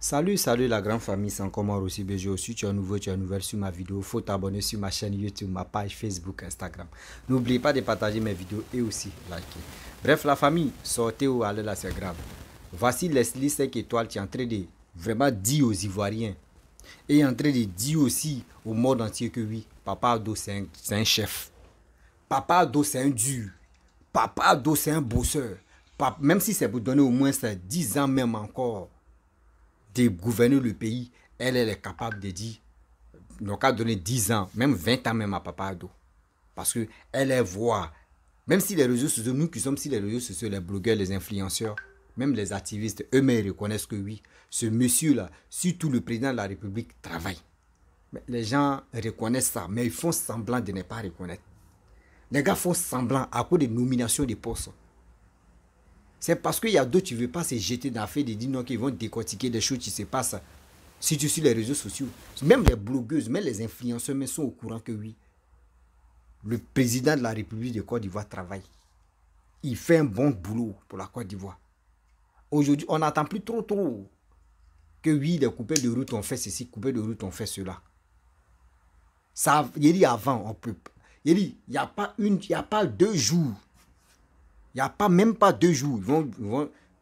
Salut la grande famille, c'est encore moi aussi BG aussi. Tu es nouveau, tu es nouvelle sur ma vidéo. Faut t'abonner sur ma chaîne YouTube, ma page Facebook, Instagram. N'oubliez pas de partager mes vidéos et aussi liker. Bref, la famille, sortez ou allez là, c'est grave. Voici Leslie 5 étoiles qui est en train de vraiment dire aux Ivoiriens et en train de dire aussi au monde entier que oui, Papa Ado c'est un chef. Papa Ado c'est un dur. Papa Ado c'est un bosseur. Même si c'est pour donner au moins 10 ans même encore de gouverner le pays, elle est capable de dire, donc à donner 10 ans, même 20 ans même à Papa Ado. Parce que elle est voix. Même si les réseaux sociaux, nous qui sommes sur les réseaux sociaux, les blogueurs, les influenceurs, même les activistes, eux-mêmes reconnaissent que oui, ce monsieur-là, surtout le président de la République, travaille. Mais les gens reconnaissent ça, mais ils font semblant de ne pas reconnaître. Les gars font semblant à cause des nominations des postes. C'est parce qu'il y a d'autres qui ne veulent pas se jeter dans l'affaire de dire non, qu'ils vont décortiquer des choses qui se passent surtout sur les réseaux sociaux. Même les blogueuses, même les influenceurs sont au courant que oui, le président de la République de Côte d'Ivoire travaille. Il fait un bon boulot pour la Côte d'Ivoire. Aujourd'hui, on n'attend plus trop que oui, les coupés de route ont fait ceci, coupés de route ont fait cela. Ça, il dit avant, on peut. Il dit, il n'y a pas 2 jours. Il n'y a pas même pas 2 jours.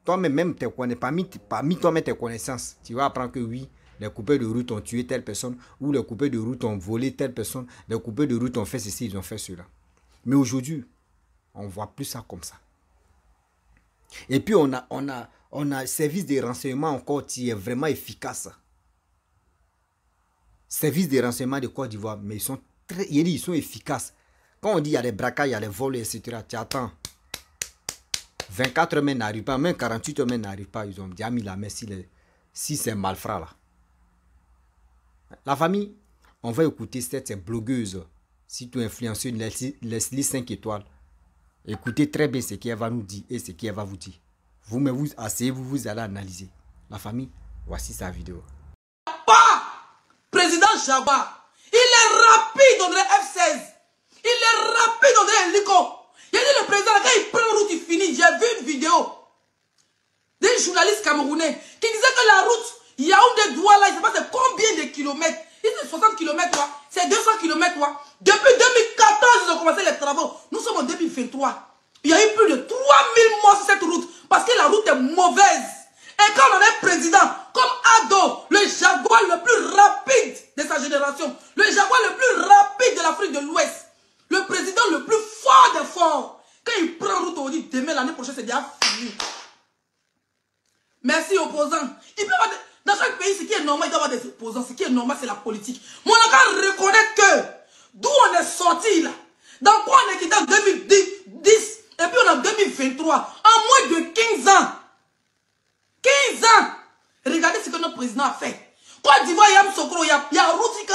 Toi-même, parmi toi-même tes connaissances, tu vas apprendre que oui, les coupés de route ont tué telle personne, ou les coupés de route ont volé telle personne, les coupés de route ont fait ceci, ils ont fait cela. Mais aujourd'hui, on ne voit plus ça comme ça. Et puis on a un service de renseignement encore qui est vraiment efficace. Service de renseignement de Côte d'Ivoire, mais ils sont efficaces. Quand on dit il y a des braquages, il y a des vols, etc., tu attends. 24 heures n'arrivent pas, même 48 heures n'arrivent pas. Ils ont déjà mis la main si c'est malfrat là. La famille, on va écouter cette blogueuse, surtout influenceuse Leslie 5 étoiles. Écoutez très bien ce qu'elle va nous dire et ce qu'elle va vous dire. Vous asseyez-vous, vous allez analyser. La famille, voici sa vidéo. Président Jaguar, il est rapide dans le F16. Il est rapide dans le hélico. Il a dit le président, quand il prend la route, il finit. J'ai vu une vidéo d'un journaliste camerounais qui disait que la route Yaoundé-Douala, il ne sait pas combien de kilomètres. Il c'est 60 km, c'est 200 km. Depuis 2014, ils ont commencé les travaux. Nous sommes en 2023. Il y a eu plus de 3000 morts sur cette route parce que la route est mauvaise. Et quand on a un président comme Ado, le jaguar le plus rapide de sa génération, le jaguar le plus rapide de l'Afrique de l'Ouest, le président le plus fort des forts, quand il prend route, on dit demain, l'année prochaine, c'est déjà fini. Merci opposants. Dans chaque pays, ce qui est normal, il doit y avoir des opposants. Ce qui est normal, c'est la politique. Mais on a qu'à reconnaître que d'où on est sorti là, dans quoi on est quitté en 2010, et puis on est en 2023, en moins de 15 ans. 15 ans. Regardez ce que notre président a fait. Côte d'Ivoire, il y a Msokro, il y a Routika.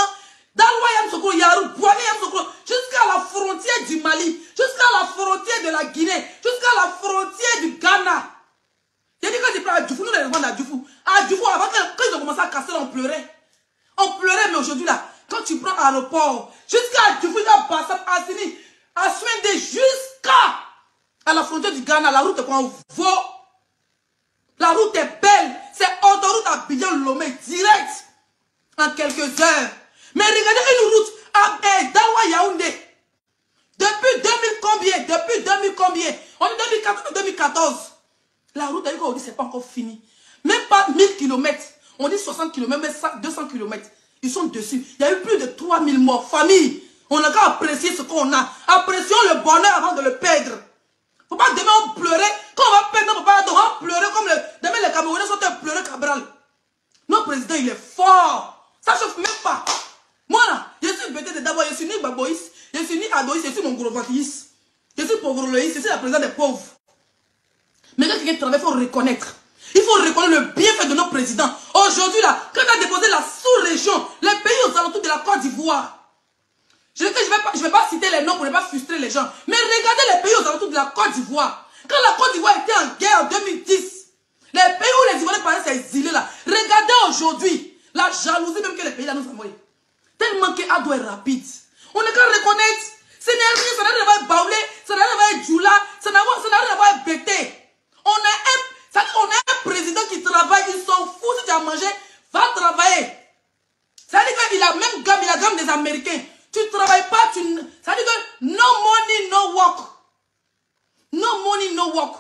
Dalwa, il y a Msokro, il y a Boigné, il y a Msokro. Jusqu'à la frontière du Mali, jusqu'à la frontière de la Guinée, jusqu'à la frontière du Ghana. J'ai dit quand tu prends à Djoufou, nous les demandons à Djoufou. À Djoufou, avant quand ils ont commencé à casser, on pleurait. On pleurait, mais aujourd'hui là, quand tu prends à l'aéroport, jusqu'à Djoufou, jusqu'à Bassam, à Sini, à Swende, jusqu'à la frontière du Ghana, la route est quoi? Vaut. La route est belle. C'est autoroute à Abidjan-Lomé, direct. En quelques heures. Mais regardez une route à Dawa-Yaoundé. Depuis 2000 combien? Depuis 2000 combien? On est 2014. La route, on dit c'est pas encore fini. Même pas 1000 km. On dit 60 km, mais 200 km. Ils sont dessus. Il y a eu plus de 3000 morts. Famille, on a qu'à apprécier ce qu'on a. Apprécions le bonheur avant de le perdre. Faut pas demain on pleurer. Quand on va perdre, on va pleurer comme demain les Camerounais sont pleurer Cabral. Notre président, il est fort. Ça chauffe même pas. Moi là, je suis bêté de d'abord, je suis ni Baboïs, je suis ni Adoïs, je suis mon gros ventis. Je suis pauvre Loïs, je suis la présidente des pauvres. Mais quand quelqu'un travaille, il faut reconnaître. Il faut reconnaître le bienfait de nos présidents. Aujourd'hui là, quand on a déposé la sous-région, les pays aux alentours de la Côte d'Ivoire. Je ne vais pas citer les noms pour ne pas frustrer les gens. Mais regardez les pays aux alentours de la Côte d'Ivoire. Quand la Côte d'Ivoire était en guerre en 2010, les pays où les Ivoiriens parlaient ces exilés là, regardez aujourd'hui la jalousie même que les pays là nous ont envoyé. Tellement que Ado est rapide. On n'a qu'à reconnaître. Ce n'est rien, ça n'a rien à voir avec Baoulé, ça n'a rien à voir avec Djoula, ça n'a rien à voir avec Bété. On a un président qui travailles, ils sont fous. Si tu as mangé, va travailler. Ça veut dire qu'il a même gamme, il a gamme des Américains. Tu ne travailles pas, ça veut dire que no money, no work. No money, no work.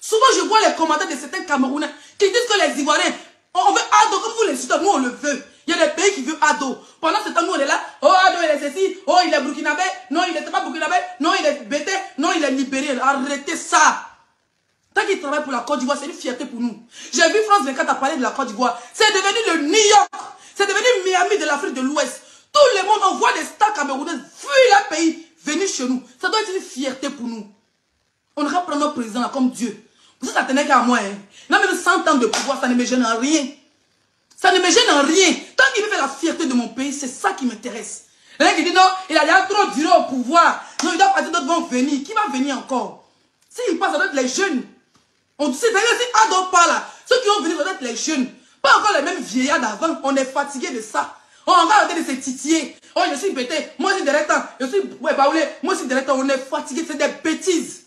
Souvent, je vois les commentaires de certains Camerounais qui disent que les Ivoiriens, on veut Ado, comme vous les citez, nous on le veut. Il y a des pays qui veulent Ado. Pendant ce temps, nous on est là, oh Ado il est ceci, oh il est burkinabé, non il n'était pas burkinabé, non il est bêté, non il est libéré. Arrêtez ça. Tant qu'il travaille pour la Côte d'Ivoire, c'est une fierté pour nous. J'ai vu France 24 parler de la Côte d'Ivoire. C'est devenu le New York. C'est devenu Miami de l'Afrique de l'Ouest. Tout le monde, on voit des stars camerounaises fuir leur pays, venir chez nous. Ça doit être une fierté pour nous. On devrait prendre notre président là comme Dieu. Pour ça, ça tenait qu'à moi. Hein. Non, même 100 ans de pouvoir, ça ne me gêne en rien. Ça ne me gêne en rien. Tant qu'il veut faire la fierté de mon pays, c'est ça qui m'intéresse. L'un qui dit non, il a déjà trop duré au pouvoir. Non, il doit partir, d'autres vont venir. Qui va venir encore? S'il passe, ça doit être les jeunes. On sait, d'ailleurs, si Ado parle là, ceux qui vont venir, ça doit être les jeunes. Pas encore les mêmes vieillards d'avant. On est fatigué de ça. On va arrêter de se titiller. Oh, je suis bêté. Moi, je suis directeur. Je suis baoulé. Moi, je suis directeur. On est fatigué. C'est des bêtises.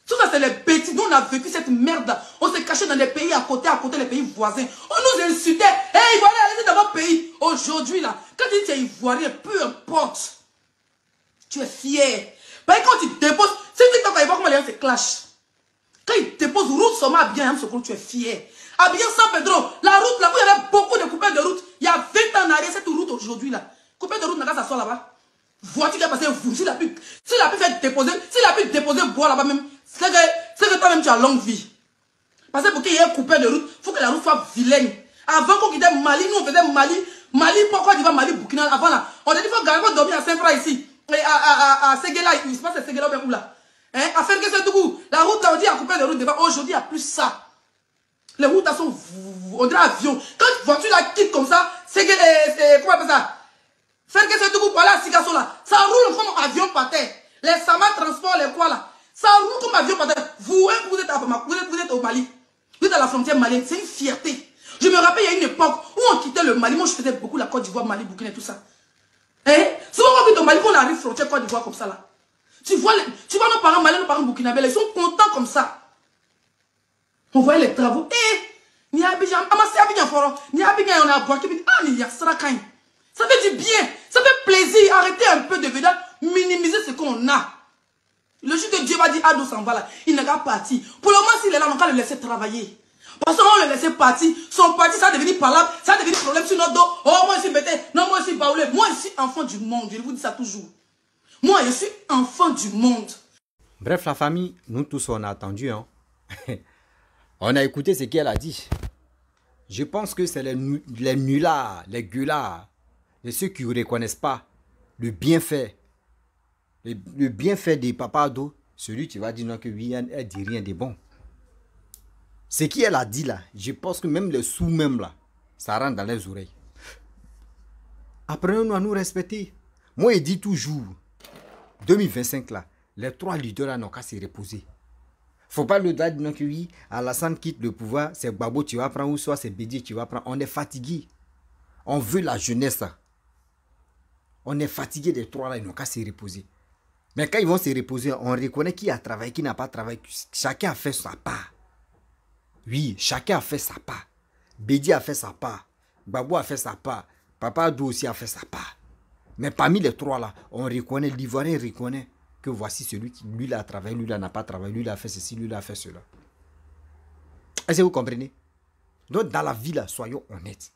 Tout ça, c'est les bêtises. Nous, on a vécu cette merde. On s'est caché dans des pays à côté, les pays voisins. On nous insultait. Hé, hey, Ivoirien, allez dans votre pays. Aujourd'hui, là, quand tu dis que tu es Ivoirien, peu importe. Tu es fier. Parce que quand tu déposes, si tu t'entends, il voit comment les gens se clashent. Quand ils déposent route seulement à bien, tu es fier. À bien San Pedro, la route là où il y avait beaucoup de coupeurs de route, il y a 20 ans en arrière, cette route aujourd'hui là. Coupeur de route, n'a qu'à s'asseoir là-bas. Voiture qui a passé, s'il a pu faire déposer, s'il a pu déposer bois là-bas même, c'est que toi-même tu as longue vie. Parce que pour qu'il y ait un coupeur de route, il faut que la route soit vilaine. Avant qu'on quittait Mali, nous on faisait Mali, pourquoi tu vas Mali, Burkina, avant là. On a dit qu'il faut dormir à Saint-Fra ici. Et à Séguéla, il se passe à Séguéla ou là. Hein, à faire que c'est tout. La route là, on dit à couper de route devant. Aujourd'hui, il n'y a plus ça. Les routes là sont, on dirait avion. Quand une voiture là quitte comme ça, c'est que, comment on appelle ça? Faire que c'est tout pour aller à Sikasso là. Ça roule comme un avion par terre. Les Sama transport, les quoi là. Ça roule comme un avion par terre. Vous êtes à Bamako, vous êtes au Mali. Vous êtes à la frontière malienne. C'est une fierté. Je me rappelle, il y a une époque où on quittait le Mali. Moi, je faisais beaucoup la Côte d'Ivoire, Mali, Burkina et tout ça. Hein? Souvent, on quitte au Mali, quand on arrive frontière Côte d'Ivoire comme ça là. Tu vois nos parents maliens, nos parents burkinabés, ils sont contents comme ça. On voyait les travaux. Eh, ça fait du bien, ça fait plaisir. Arrêtez un peu de venir minimiser ce qu'on a. Le jour que Dieu va dire Ado s'en va là, il n'est pas parti. Pour le moment, s'il est là, on va le laisser travailler. Parce qu'on le laisser partir, son parti, ça va devenir parlable, ça va devenir problème sur notre dos. Oh, moi je suis bêté, non, moi je suis baoulé. Moi je suis enfant du monde, je vous dis ça toujours. Moi je suis enfant du monde. Bref, la famille, nous tous on a attendu. Hein. On a écouté ce qu'elle a dit. Je pense que c'est les nullards, les gueulards, et ceux qui ne reconnaissent pas le bienfait. Le bienfait des Papa Ado, celui qui va dire non que oui, elle dit rien de bon. Ce qu'elle a dit là, je pense que même les sous même là, ça rentre dans les oreilles. Apprenons-nous à nous respecter. Moi, je dis toujours, 2025 là, les trois leaders là n'ont qu'à se reposer. Faut pas le dire non que oui, Alassane quitte le pouvoir, c'est Gbagbo tu vas prendre ou soit c'est Bédié tu vas prendre. On est fatigué. On veut la jeunesse là. On est fatigué des trois là, ils n'ont qu'à se reposer. Mais quand ils vont se reposer, on reconnaît qui a travaillé, qui n'a pas travaillé. Chacun a fait sa part. Oui, chacun a fait sa part. Bédié a fait sa part. Gbagbo a fait sa part. Papa Ado aussi a fait sa part. Mais parmi les trois là, on reconnaît, l'Ivoirien reconnaît que voici celui qui, lui, a travaillé, lui, n'a pas travaillé, lui, a fait ceci, lui, a fait cela. Est-ce que vous comprenez? Donc, dans la vie, là, soyons honnêtes.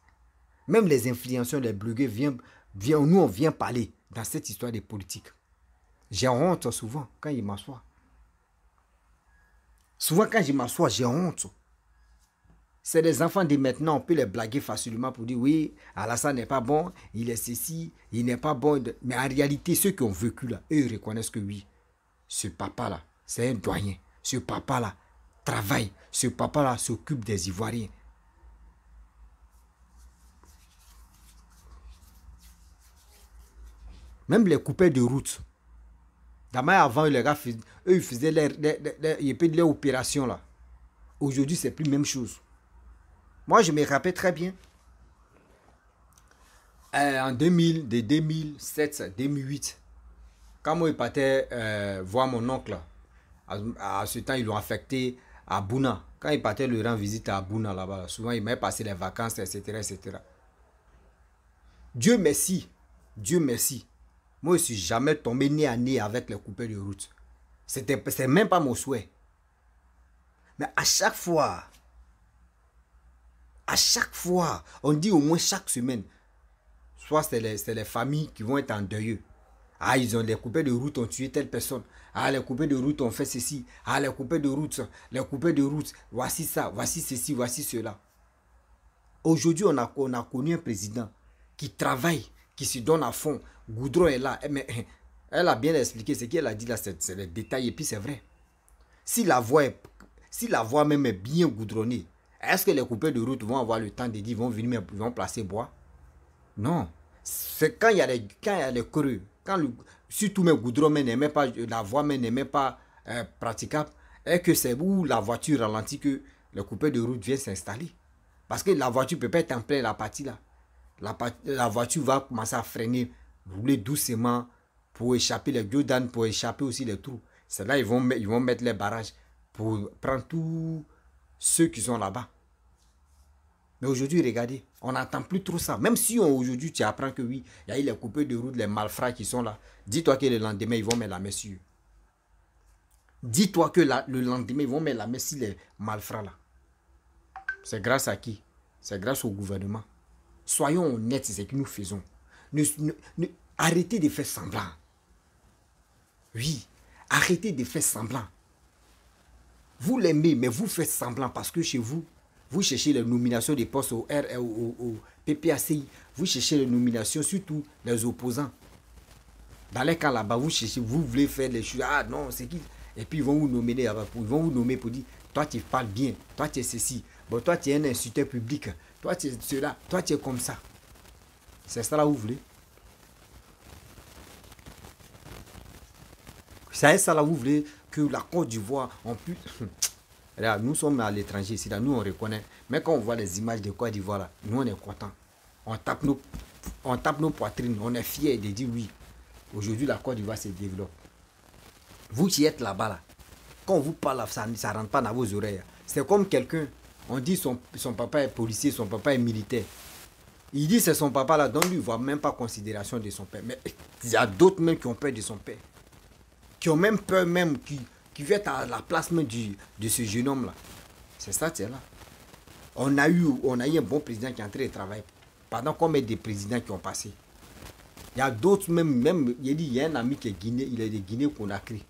Même les influenceurs, les blogueurs, nous, on vient parler dans cette histoire de politique. J'ai honte souvent quand ils m'assoient. Souvent, quand je m'assois, j'ai honte. C'est des enfants de maintenant, on peut les blaguer facilement pour dire oui, Alassane n'est pas bon, il est ceci, il n'est pas bon. Mais en réalité, ceux qui ont vécu là, eux ils reconnaissent que oui, ce papa-là, c'est un doyen. Ce papa-là travaille. Ce papa-là s'occupe des Ivoiriens. Même les coupeurs de route. D'abord, avant, les gars, eux, ils faisaient leur opération là. Aujourd'hui, c'est plus la même chose. Moi, je me rappelle très bien. En 2000, de 2007, 2008, quand moi, je partais voir mon oncle, à ce temps, ils l'ont affecté à Bouna, Quand il partait le rendre visite à Bouna là-bas, souvent il m'a passé les vacances, etc., etc. Dieu merci. Dieu merci. Moi, je ne suis jamais tombé nez à nez avec les coupeurs de route. C'est même pas mon souhait. Mais à chaque fois, on dit au moins chaque semaine, soit c'est les familles qui vont être en deuil. Ah, ils ont les coupeurs de route ont tué telle personne. Ah, les coupeurs de route ont fait ceci. Ah, les coupeurs de route, voici ça, voici ceci, voici cela. Aujourd'hui, on a connu un président qui travaille, qui se donne à fond. Goudron est là. Mais elle a bien expliqué ce qu'elle a dit là, c'est les détails. Et puis c'est vrai. Si la voie même est bien goudronnée, est-ce que les coupeurs de route vont avoir le temps de dire, ils vont placer bois? Non. C'est quand il y a les creux, surtout même goudron n'aimait pas, la voie n'aimait pas praticable, et que c'est où la voiture ralentit que le coupeur de route vient s'installer. Parce que la voiture ne peut pas être en plein la partie là. La voiture va commencer à freiner, rouler doucement pour échapper les gueules, pour échapper aussi les trous. C'est là ils vont mettre les barrages pour prendre tous ceux qui sont là-bas. Mais aujourd'hui, regardez, on n'entend plus trop ça. Même si aujourd'hui, tu apprends que oui, il y a eu les coupeurs de route, les malfrats qui sont là. Dis-toi que le lendemain, ils vont mettre la main sur eux. Dis-toi que le lendemain, ils vont mettre la main sur les malfrats là. C'est grâce à qui? C'est grâce au gouvernement. Soyons honnêtes, c'est ce que nous faisons. Arrêtez de faire semblant. Oui, arrêtez de faire semblant. Vous l'aimez, mais vous faites semblant parce que chez vous, vous cherchez les nominations des postes au PPACI. Vous cherchez les nominations, surtout les opposants. Dans les camps là-bas, vous voulez faire les choses. Ah non, c'est qui? Et puis ils vont vous nommer là-bas. Ils vont vous nommer pour dire, toi tu parles bien, toi tu es ceci. Bon, toi tu es un insulteur public. Toi tu es cela, toi tu es comme ça. C'est ça là où vous voulez? C'est ça là où vous voulez que la Côte d'Ivoire, on puisse... Nous sommes à l'étranger ici, là, nous on reconnaît. Mais quand on voit les images de Côte d'Ivoire, là, nous on est contents. On tape nos poitrines, on est fiers de dire oui. Aujourd'hui, la Côte d'Ivoire se développe. Vous qui êtes là-bas, là, quand on vous parle, ça ne rentre pas dans vos oreilles. C'est comme quelqu'un, on dit son papa est policier, son papa est militaire. Il dit c'est son papa là, donc lui, il ne voit même pas considération de son père. Mais il y a d'autres même qui ont peur de son père. Qui ont même peur même, qui viennent à la place même de ce jeune homme là. C'est ça, c'est là. On a eu un bon président qui est en train de travailler. Pendant combien de présidents qui ont passé? Il y a d'autres même il y a un ami qui est Guinée, il est de Guinée-Conakry.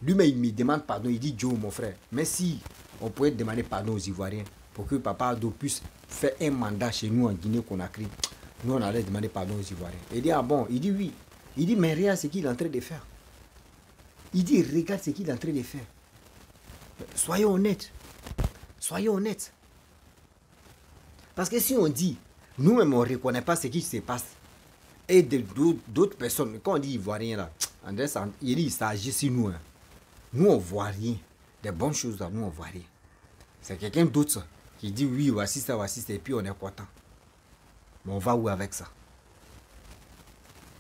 Lui-même, il me demande pardon, il dit Joe, mon frère. Mais si on pouvait demander pardon aux Ivoiriens pour que Papa Ado puisse faire un mandat chez nous en Guinée-Conakry, nous on allait demander pardon aux Ivoiriens. Il dit ah bon, il dit oui. Il dit mais regarde ce qu'il est en train de faire. Il dit regarde ce qu'il est en train de faire. Soyons honnêtes. Soyons honnêtes. Parce que si on dit, nous-mêmes on ne reconnaît pas ce qui se passe, et d'autres personnes, quand on dit Ivoirien là, il dit ça agit sur nous. Hein. Nous on ne voit rien. Des bonnes choses là, nous on ne voit rien. C'est quelqu'un d'autre qui dit oui, voici ça, et puis on est content. Mais on va où avec ça?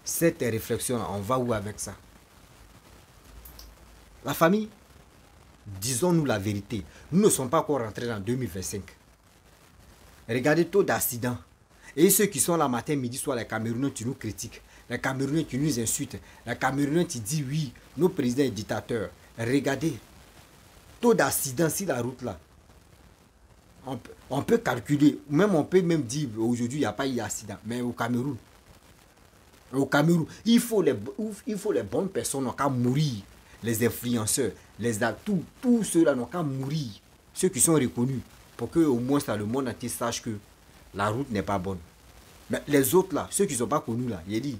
Cette réflexion là, on va où avec ça? La famille, disons-nous la vérité, nous ne sommes pas encore rentrés en 2025. Regardez le taux d'accident. Et ceux qui sont là matin, midi, soir, les Camerounais qui nous critiquent, les Camerounais qui nous insultent, les Camerounais qui disent oui, nos présidents et dictateurs. Regardez, taux d'accident sur la route là. On peut calculer, même on peut même dire aujourd'hui il n'y a pas eu d'accident, mais au Cameroun, il faut les bonnes personnes qui ont mourir. Les influenceurs, tous ceux-là n'ont qu'à mourir. Ceux qui sont reconnus, pour que au moins ça, le monde entier sache que la route n'est pas bonne. Mais les autres là, ceux qui ne sont pas connus là, il dit,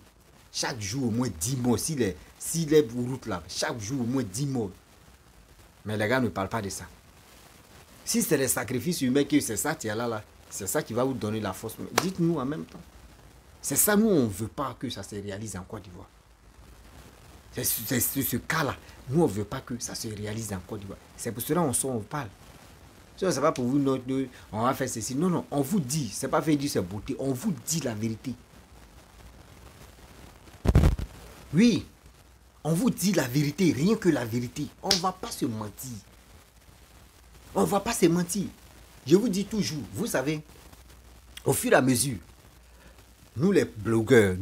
chaque jour au moins 10 morts, si les routes là, chaque jour au moins 10 morts. Mais les gars ne parlent pas de ça. Si c'est les sacrifices humains que c'est ça, c'est ça qui va vous donner la force. Dites-nous en même temps. C'est ça, nous on ne veut pas que ça se réalise en Côte d'Ivoire. C'est ce cas-là. Nous, on ne veut pas que ça se réalise en Côte d'Ivoire. C'est pour cela qu'on parle. Ce n'est pas pour vous, on va faire ceci. Non, non, on vous dit. Ce n'est pas fait dire c'est beauté. On vous dit la vérité. Oui, on vous dit la vérité. Rien que la vérité. On ne va pas se mentir. On ne va pas se mentir. Je vous dis toujours, vous savez, au fur et à mesure, nous les blogueurs,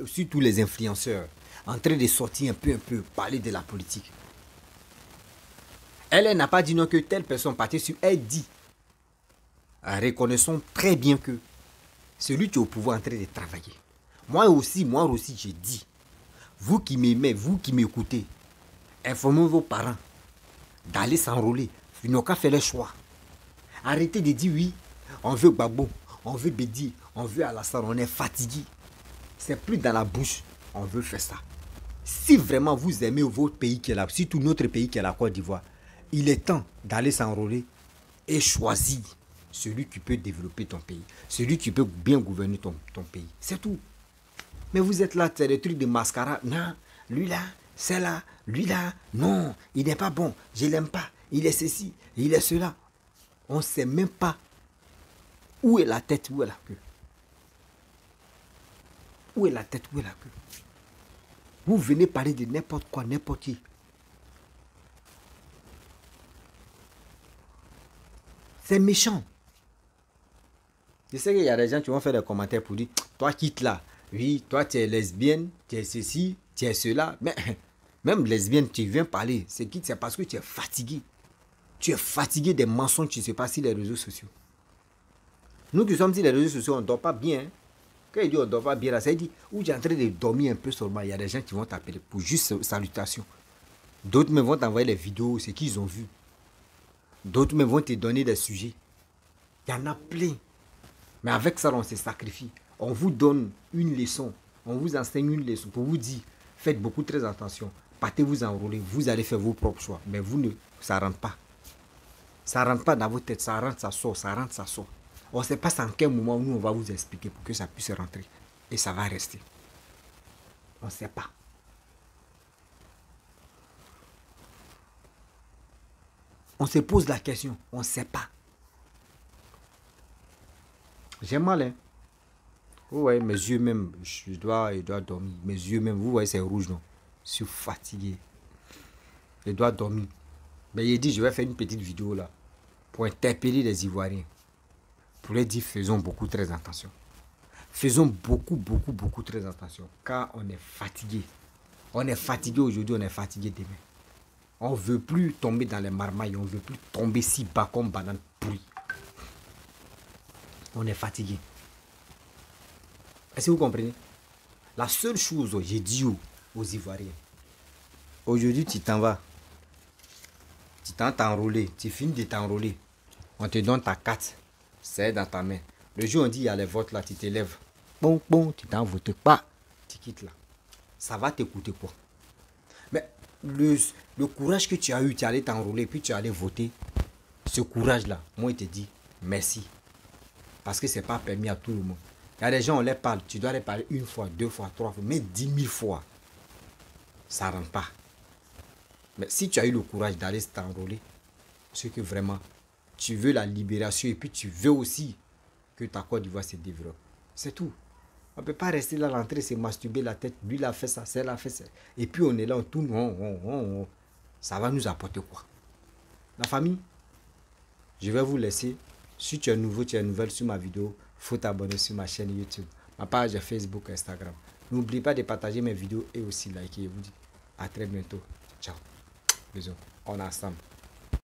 surtout les influenceurs, en train de sortir un peu, parler de la politique. Elle n'a pas dit non que telle personne partait sur. Elle dit, reconnaissons très bien que celui qui est au pouvoir est en train de travailler. Moi aussi, j'ai dit, vous qui m'aimez, vous qui m'écoutez, informez vos parents d'aller s'enrôler. Ils n'ont qu'à faire le choix. Arrêtez de dire oui, on veut Gbagbo, on veut Bédi, on veut Alassane, on est fatigué. C'est plus dans la bouche, on veut faire ça. Si vraiment vous aimez votre pays qui est là, surtout notre pays qui est la Côte d'Ivoire, il est temps d'aller s'enrôler et choisir celui qui peut développer ton pays, celui qui peut bien gouverner ton pays. C'est tout. Mais vous êtes là, c'est des trucs de mascarade. Non, lui là, c'est là, lui là, non, il n'est pas bon, je ne l'aime pas, il est ceci, il est cela. On ne sait même pas où est la tête, où est la queue. Où est la tête, où est la queue. Vous venez parler de n'importe quoi, n'importe qui. C'est méchant. Je sais qu'il y a des gens qui vont faire des commentaires pour dire, toi quitte là. Oui, toi tu es lesbienne, tu es ceci, tu es cela. Mais même lesbienne, tu viens parler. C'est parce que tu es fatigué. Tu es fatigué des mensonges qui se passent sur les réseaux sociaux. Nous qui sommes sur les réseaux sociaux, on ne dort pas bien. Quand il dit on ne dort pas bien, là, ça dit, où tu es en train de dormir un peu seulement, il y a des gens qui vont t'appeler pour juste salutations. D'autres me vont t'envoyer les vidéos, ce qu'ils ont vu. D'autres me vont te donner des sujets. Il y en a plein. Mais avec ça, on se sacrifie. On vous donne une leçon. On vous enseigne une leçon pour vous dire, faites beaucoup très attention. Partez vous enrôler, vous allez faire vos propres choix. Mais ça ne rentre pas. Ça ne rentre pas dans votre tête, ça rentre, ça sort, ça rentre, ça sort. On ne sait pas en quel moment nous on va vous expliquer pour que ça puisse rentrer. Et ça va rester. On ne sait pas. On se pose la question, on ne sait pas. J'ai mal, hein. Vous voyez, mes yeux même, je dois dormir. Mes yeux même, vous voyez, c'est rouge, non? Je suis fatigué. Je dois dormir. Mais il dit, je vais faire une petite vidéo là, pour interpeller les Ivoiriens. Pour les dire, faisons beaucoup très attention. Faisons beaucoup très attention. Car on est fatigué. On est fatigué aujourd'hui, on est fatigué demain. On ne veut plus tomber dans les marmailles, on ne veut plus tomber si bas comme banane pourrie. On est fatigué. Est-ce que vous comprenez? La seule chose, j'ai dit aux Ivoiriens, aujourd'hui tu t'en vas. Tu t'en t'enrôler, tu finis de t'enrôler. On te donne ta carte, c'est dans ta main. Le jour où on dit il y a les votes là, tu te lèves. Bon, tu t'en votes pas. Tu quittes là. Ça va te coûter quoi? Mais le courage que tu as eu, tu allais t'enrôler, puis tu allais voter. Ce courage-là, moi, je te dis merci. Parce que ce n'est pas permis à tout le monde. Il y a des gens, on les parle, tu dois les parler une fois, deux fois, trois fois, mais 10 000 fois. Ça ne rentre pas. Mais si tu as eu le courage d'aller t'enrôler, c'est que vraiment, tu veux la libération et puis tu veux aussi que ta Côte d'Ivoire se développe. C'est tout. On ne peut pas rester là à l'entrée, se masturber la tête. Lui, il a fait ça, celle a fait ça. Et puis on est là, on tourne. Ça va nous apporter quoi? La famille, je vais vous laisser. Si tu es nouveau, tu es nouvelle sur ma vidéo, il faut t'abonner sur ma chaîne YouTube, ma page Facebook, Instagram. N'oublie pas de partager mes vidéos et aussi liker. Je vous dis à très bientôt. Ciao. Bisous. On est ensemble.